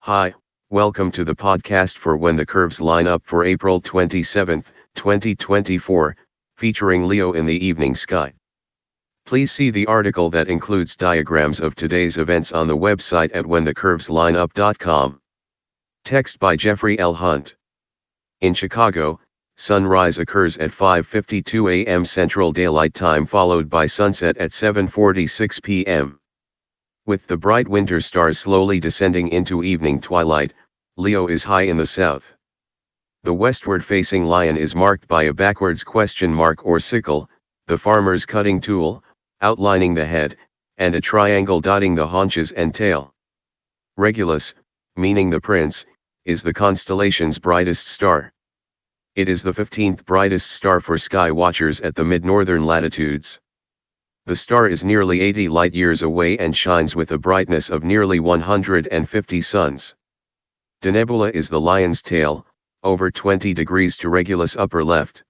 Hi, welcome to the podcast for When the Curves Line Up for April 27, 2024, featuring Leo in the evening sky. Please see the article that includes diagrams of today's events on the website at whenthecurveslineup.com. Text by Jeffrey L. Hunt. In Chicago, sunrise occurs at 5:52 a.m. Central Daylight Time, followed by sunset at 7:46 p.m. With the bright winter stars slowly descending into evening twilight, Leo is high in the south. The westward-facing lion is marked by a backwards question mark or sickle, the farmer's cutting tool, outlining the head, and a triangle dotting the haunches and tail. Regulus, meaning the prince, is the constellation's brightest star. It is the 15th brightest star for sky watchers at the mid-northern latitudes. The star is nearly 80 light-years away and shines with a brightness of nearly 150 suns. Denebula is the lion's tail, over 20 degrees to Regulus upper left.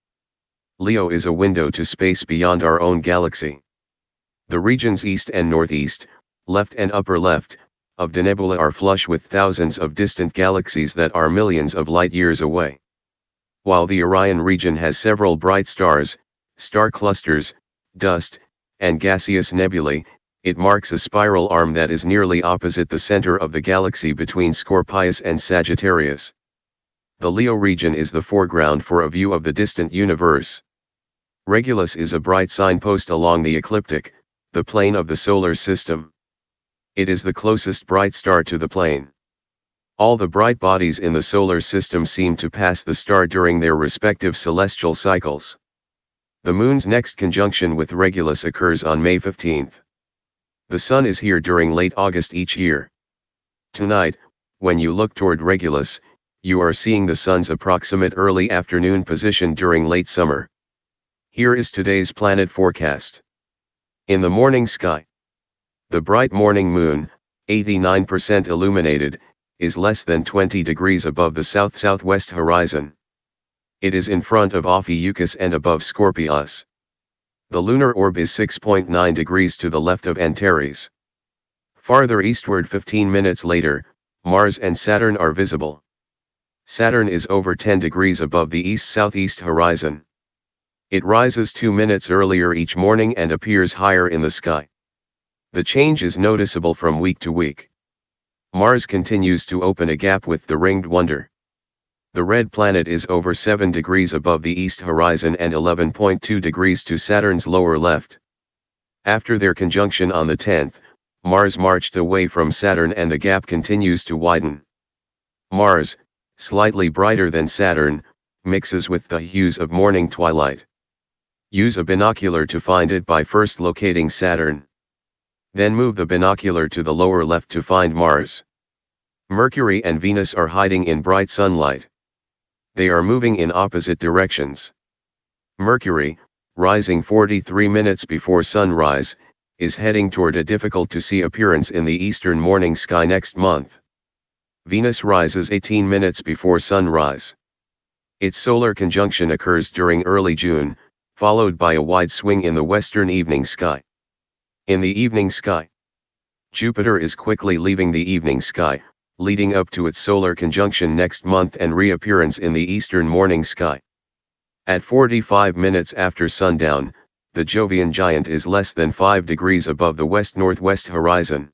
Leo is a window to space beyond our own galaxy. The regions east and northeast, left and upper left, of Denebula are flush with thousands of distant galaxies that are millions of light-years away. While the Orion region has several bright stars, star clusters, dust, and gaseous nebulae, it marks a spiral arm that is nearly opposite the center of the galaxy between Scorpius and Sagittarius. The Leo region is the foreground for a view of the distant universe. Regulus is a bright signpost along the ecliptic, the plane of the solar system. It is the closest bright star to the plane. All the bright bodies in the solar system seem to pass the star during their respective celestial cycles. The moon's next conjunction with Regulus occurs on May 15. The sun is here during late August each year. Tonight, when you look toward Regulus, you are seeing the sun's approximate early afternoon position during late summer. Here is today's planet forecast. In the morning sky, the bright morning moon, 89% illuminated, is less than 20 degrees above the south-southwest horizon. It is in front of Ophiuchus and above Scorpius. The lunar orb is 6.9 degrees to the left of Antares. Farther eastward 15 minutes later, Mars and Saturn are visible. Saturn is over 10 degrees above the east-southeast horizon. It rises 2 minutes earlier each morning and appears higher in the sky. The change is noticeable from week to week. Mars continues to open a gap with the ringed wonder. The red planet is over 7 degrees above the east horizon and 11.2 degrees to Saturn's lower left. After their conjunction on the 10th, Mars marched away from Saturn and the gap continues to widen. Mars, slightly brighter than Saturn, mixes with the hues of morning twilight. Use a binocular to find it by first locating Saturn. Then move the binocular to the lower left to find Mars. Mercury and Venus are hiding in bright sunlight. They are moving in opposite directions. Mercury, rising 43 minutes before sunrise, is heading toward a difficult-to-see appearance in the eastern morning sky next month. Venus rises 18 minutes before sunrise. Its solar conjunction occurs during early June, followed by a wide swing in the western evening sky. In the evening sky, Jupiter is quickly leaving the evening sky, leading up to its solar conjunction next month and reappearance in the eastern morning sky. At 45 minutes after sundown, the Jovian giant is less than 5 degrees above the west-northwest horizon.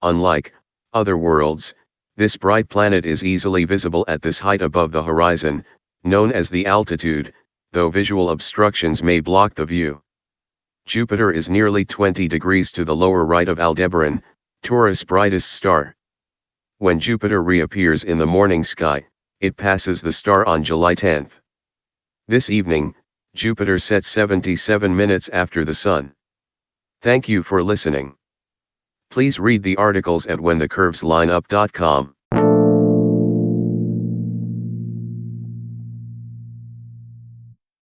Unlike other worlds, this bright planet is easily visible at this height above the horizon, known as the altitude, though visual obstructions may block the view. Jupiter is nearly 20 degrees to the lower right of Aldebaran, Taurus' brightest star. When Jupiter reappears in the morning sky, it passes the star on July 10. This evening, Jupiter sets 77 minutes after the Sun. Thank you for listening. Please read the articles at whenthecurveslineup.com.